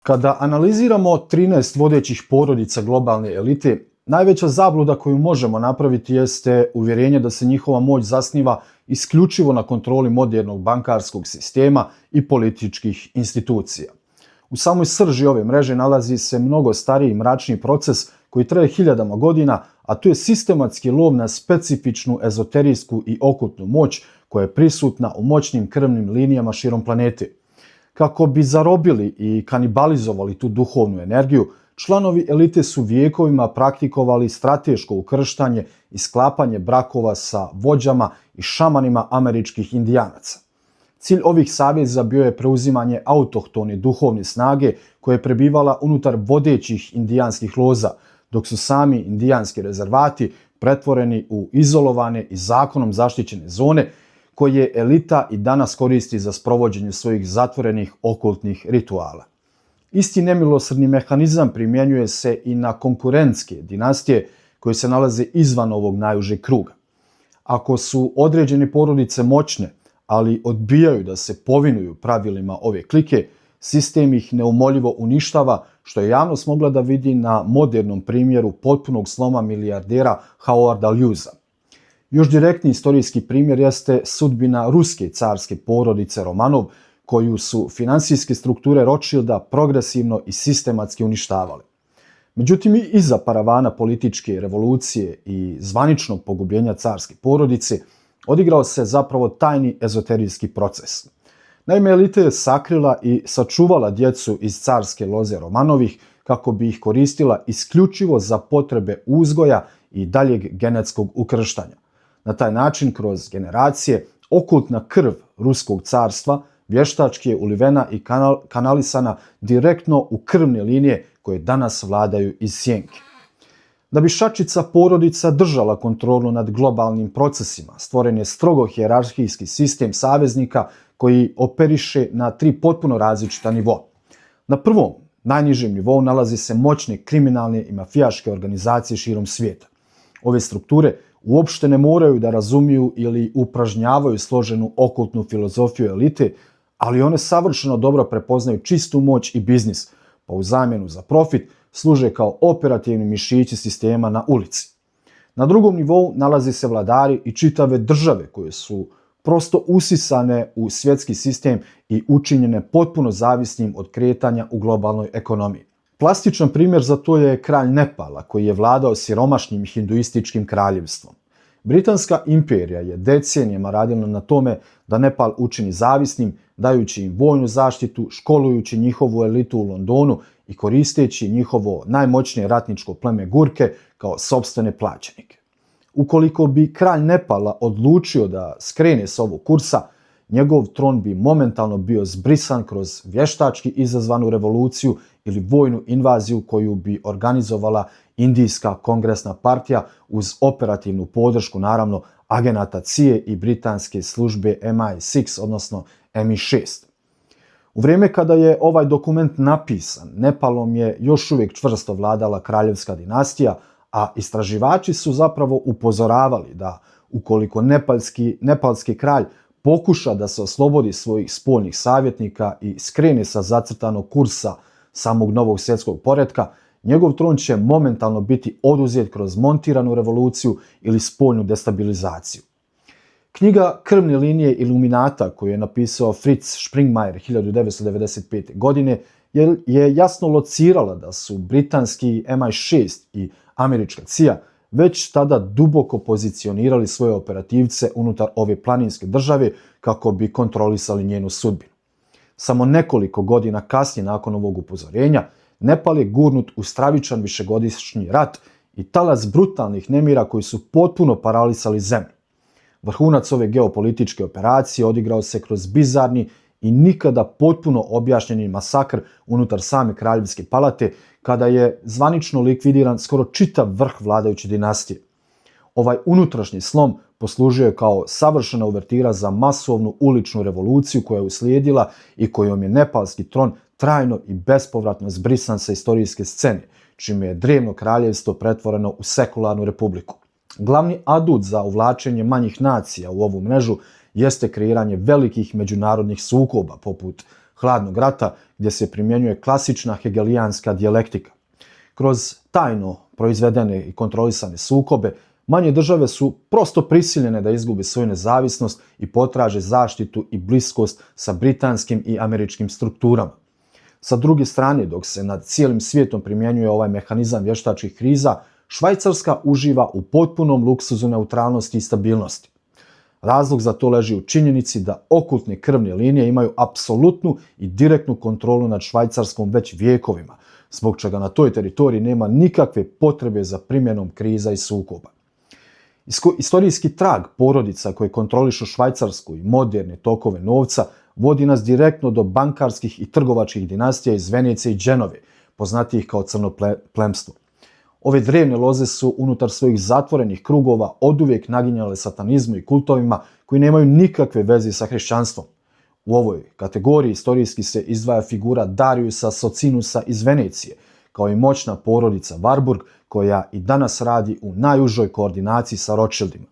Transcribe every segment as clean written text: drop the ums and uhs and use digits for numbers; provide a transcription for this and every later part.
Kada analiziramo 13 vodećih porodica globalne elite, najveća zabluda koju možemo napraviti jeste uvjerenje da se njihova moć zasniva isključivo na kontroli modernog bankarskog sistema i političkih institucija. U samoj srži ove mreže nalazi se mnogo stariji i mračniji proces koji traje hiljadama godina, a to je sistematski lov na specifičnu ezoterijsku i okultnu moć koja je prisutna u moćnim krvnim linijama širom planete. Kako bi zarobili i kanibalizovali tu duhovnu energiju, članovi elite su vijekovima praktikovali strateško ukrštanje i sklapanje brakova sa vođama i šamanima američkih indijanaca. Cilj ovih saveza bio je preuzimanje autohtone duhovne snage koja je prebivala unutar vodećih indijanskih loza, dok su sami indijanski rezervati pretvoreni u izolovane i zakonom zaštićene zone koje elita i danas koristi za sprovođenje svojih zatvorenih okultnih rituala. Isti nemilosrdni mehanizam primjenjuje se i na konkurentske dinastije koje se nalaze izvan ovog najužeg kruga. Ako su određene porodice moćne, ali odbijaju da se povinuju pravilima ove klike, sistem ih neumoljivo uništava, što je javnost mogla da vidi na modernom primjeru potpunog sloma milijardera Howarda Lusa. Još direktni istorijski primjer jeste sudbina ruske carske porodice Romanov, koju su finansijske strukture Rothschilda progresivno i sistematski uništavale. Međutim, i iza paravana političke revolucije i zvaničnog pogubljenja carske porodice odigrao se zapravo tajni ezoterijski proces. Naime, elita je sakrila i sačuvala djecu iz carske loze Romanovih kako bi ih koristila isključivo za potrebe uzgoja i daljeg genetskog ukrštanja. Na taj način, kroz generacije, okultna krv ruskog carstva vještački je ulivena i kanalisana direktno u krvne linije koje danas vladaju iz sjenke. Da bi šačica porodica držala kontrolu nad globalnim procesima, stvoren je strogo hijerarhijski sistem saveznika koji operiše na 3 potpuno različita nivoa. Na prvom, najnižem nivou nalazi se moćne kriminalne i mafijaške organizacije širom svijeta. Ove strukture uopšte ne moraju da razumiju ili upražnjavaju složenu okultnu filozofiju elite, ali one savršeno dobro prepoznaju čistu moć i biznis, pa u zamjenu za profit služe kao operativni mišići sistema na ulici. Na drugom nivou nalazi se vladari i čitave države koje su prosto usisane u svjetski sistem i učinjene potpuno zavisnim od kretanja u globalnoj ekonomiji. Plastičan primjer za to je kralj Nepala koji je vladao siromašnim hinduističkim kraljevstvom. Britanska imperija je decenijama radila na tome da Nepal učini zavisnim, dajući im vojnu zaštitu, školujući njihovu elitu u Londonu i koristeći njihovo najmoćnije ratničko pleme Gurke kao sopstvene plaćenike. Ukoliko bi kralj Nepala odlučio da skrene s ovog kursa, njegov tron bi momentalno bio zbrisan kroz vještački izazvanu revoluciju ili vojnu invaziju koju bi organizovala Indijska kongresna partija uz operativnu podršku, naravno, agenata CIA i britanske službe MI6, odnosno MI6. U vrijeme kada je ovaj dokument napisan, Nepalom je još uvijek čvrsto vladala kraljevska dinastija, a istraživači su zapravo upozoravali da ukoliko nepalski kralj pokuša da se oslobodi svojih spoljnih savjetnika i skrene sa zacrtanog kursa samog novog svjetskog poretka, njegov tron će momentalno biti oduzet kroz montiranu revoluciju ili spoljnu destabilizaciju. Knjiga Krvne linije Iluminata koju je napisao Fritz Springmeier 1995. godine je jasno locirala da su britanski MI6 i američka CIA već tada duboko pozicionirali svoje operativce unutar ove planinske države kako bi kontrolisali njenu sudbinu. Samo nekoliko godina kasnije nakon ovog upozorenja, Nepal je gurnut u stravičan višegodišnji rat i talas brutalnih nemira koji su potpuno paralisali zemlju. Vrhunac ove geopolitičke operacije odigrao se kroz bizarni i nikada potpuno objašnjeni masakr unutar same kraljevske palate, kada je zvanično likvidiran skoro čitav vrh vladajuće dinastije. Ovaj unutrašnji slom poslužio je kao savršena uvertira za masovnu uličnu revoluciju koja je uslijedila i kojom je nepalski tron trajno i bespovratno zbrisan sa istorijske scene, čime je drevno kraljevstvo pretvoreno u sekularnu republiku. Glavni adut za uvlačenje manjih nacija u ovu mrežu jeste kreiranje velikih međunarodnih sukoba poput hladnog rata gdje se primjenjuje klasična hegelijanska dijalektika. Kroz tajno proizvedene i kontrolisane sukobe, manje države su prosto prisiljene da izgube svoju nezavisnost i potraže zaštitu i bliskost sa britanskim i američkim strukturama. Sa druge strane, dok se nad cijelim svijetom primjenjuje ovaj mehanizam vještačkih kriza, Švajcarska uživa u potpunom luksuzu neutralnosti i stabilnosti. Razlog za to leži u činjenici da okultne krvne linije imaju apsolutnu i direktnu kontrolu nad Švajcarskom već vijekovima, zbog čega na toj teritoriji nema nikakve potrebe za primjenom kriza i sukoba. Istorijski trag porodica koje kontrolišu Švajcarsku i moderne tokove novca vodi nas direktno do bankarskih i trgovačkih dinastija iz Venecije i Dženove, poznatijih kao crno plemstvo. Ove drevne loze su unutar svojih zatvorenih krugova oduvijek naginjale satanizmu i kultovima koji nemaju nikakve veze sa hrišćanstvom. U ovoj kategoriji istorijski se izdvaja figura Dariusa Socinusa iz Venecije, kao i moćna porodica Warburg, koja i danas radi u najužoj koordinaciji sa Rothschildima.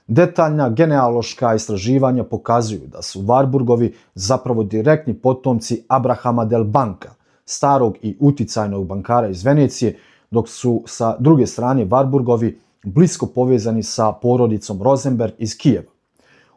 Detaljna genealoška istraživanja pokazuju da su Warburgovi zapravo direktni potomci Abrahama del Banca, starog i uticajnog bankara iz Venecije, dok su sa druge strane Warburgovi blisko povezani sa porodicom Rosenberg iz Kijeva.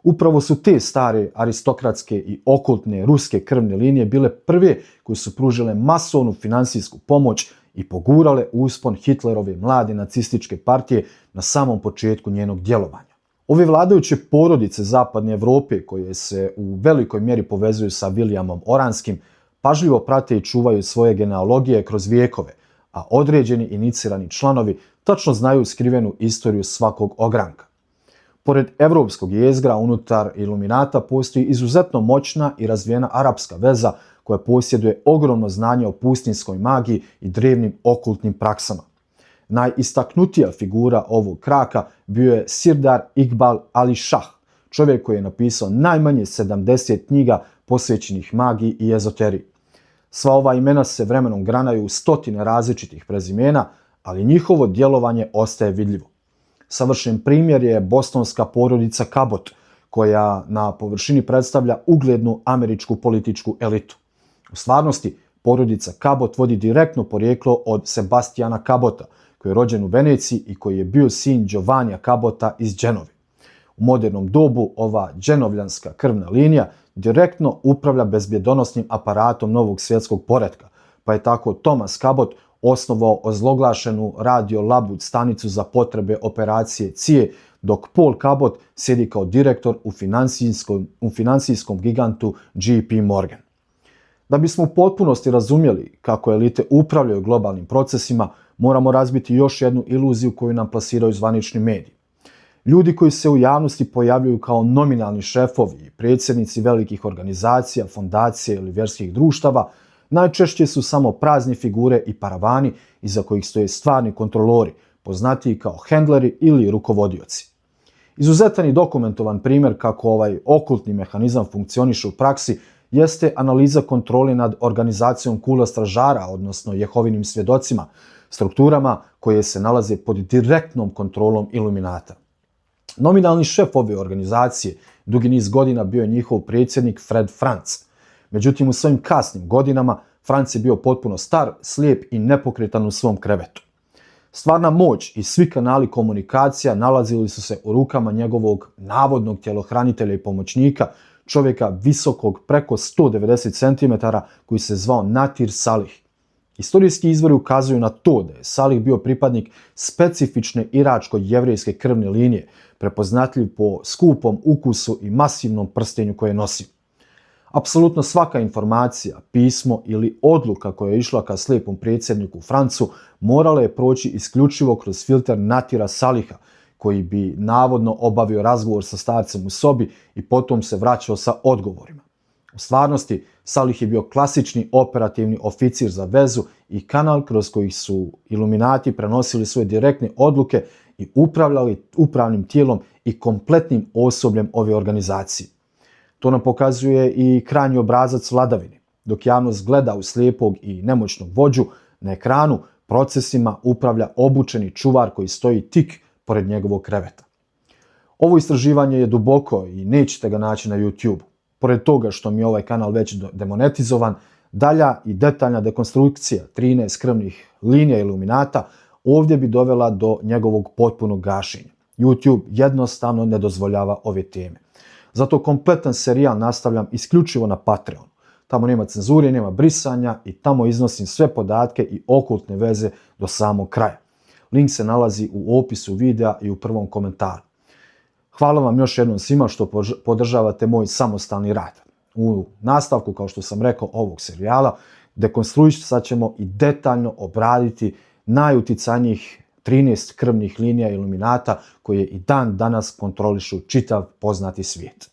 Upravo su te stare aristokratske i okultne ruske krvne linije bile prve koje su pružile masovnu finansijsku pomoć i pogurale uspon Hitlerove mlade nacističke partije na samom početku njenog djelovanja. Ove vladajuće porodice zapadne Europe, koje se u velikoj mjeri povezuju sa Williamom Oranskim, pažljivo prate i čuvaju svoje genealogije kroz vijekove, a određeni inicirani članovi tačno znaju skrivenu istoriju svakog ogranka. Pored evropskog jezgra unutar Iluminata postoji izuzetno moćna i razvijena arapska veza koja posjeduje ogromno znanje o pustinskoj magiji i drevnim okultnim praksama. Najistaknutija figura ovog kraka bio je Sirdar Iqbal Ali Shah, čovjek koji je napisao najmanje 70 knjiga posvećenih magiji i ezoteriji. Sva ova imena se vremenom granaju u stotine različitih prezimena, ali njihovo djelovanje ostaje vidljivo. Savršen primjer je bostonska porodica Cabot, koja na površini predstavlja uglednu američku političku elitu. U stvarnosti, porodica Cabot vodi direktno porijeklo od Sebastiana Cabota, koji je rođen u Veneciji i koji je bio sin Giovannija Cabota iz Dženove. U modernom dobu ova dženovljanska krvna linija direktno upravlja bezbjedonosnim aparatom novog svjetskog poretka, pa je tako Thomas Cabot osnovao ozloglašenu Radio Labud stanicu za potrebe operacije CIA, dok Paul Cabot sjedi kao direktor u financijskom gigantu JP Morgan. Da bismo u potpunosti razumjeli kako elite upravljaju globalnim procesima, moramo razbiti još jednu iluziju koju nam plasiraju zvanični mediji. Ljudi koji se u javnosti pojavljuju kao nominalni šefovi i predsjednici velikih organizacija, fondacija ili vjerskih društava najčešće su samo prazne figure i paravani iza kojih stoje stvarni kontrolori, poznatiji kao hendleri ili rukovodioci. Izuzetan i dokumentovan primjer kako ovaj okultni mehanizam funkcioniše u praksi jeste analiza kontrole nad organizacijom Kula stražara, odnosno Jehovinim svjedocima, strukturama koje se nalaze pod direktnom kontrolom Iluminata. Nominalni šef ove organizacije dugi niz godina bio je njihov predsjednik Fred Franz. Međutim, u svojim kasnim godinama Franz je bio potpuno star, slijep i nepokretan u svom krevetu. Stvarna moć i svi kanali komunikacija nalazili su se u rukama njegovog navodnog tjelohranitelja i pomoćnika, čovjeka visokog preko 190 cm koji se zvao Natir Salih. Istorijski izvori ukazuju na to da je Salih bio pripadnik specifične iračko-jevrejske krvne linije, prepoznatljiv po skupom ukusu i masivnom prstenju koje nosi. Apsolutno svaka informacija, pismo ili odluka koja je išla ka slijepom predsjedniku Francu morala je proći isključivo kroz filter Natira Saliha, koji bi navodno obavio razgovor sa starcem u sobi i potom se vraćao sa odgovorima. U stvarnosti, Salih je bio klasični operativni oficir za vezu i kanal kroz koji su Iluminati prenosili svoje direktne odluke i upravljali upravnim tijelom i kompletnim osobljem ove organizacije. To nam pokazuje i krajnji obrazac vladavine. Dok javnost gleda u slijepog i nemoćnog vođu, na ekranu procesima upravlja obučeni čuvar koji stoji tik pored njegovog kreveta. Ovo istraživanje je duboko i nećete ga naći na YouTube. pored toga što mi je ovaj kanal već demonetizovan, dalja i detaljna dekonstrukcija 13 krvnih linija Illuminata ovdje bi dovela do njegovog potpunog gašenja. YouTube jednostavno ne dozvoljava ove teme. Zato kompletan serijal nastavljam isključivo na Patreonu. Tamo nema cenzure, nema brisanja i tamo iznosim sve podatke i okultne veze do samog kraja. Link se nalazi u opisu videa i u prvom komentaru. Hvala vam još jednom svima što podržavate moj samostalni rad. U nastavku, kao što sam rekao, ovog serijala dekonstruisat ćemo i detaljno obraditi najuticajnijih 13 krvnih linija Illuminata koje i dan danas kontrolišu čitav poznati svijet.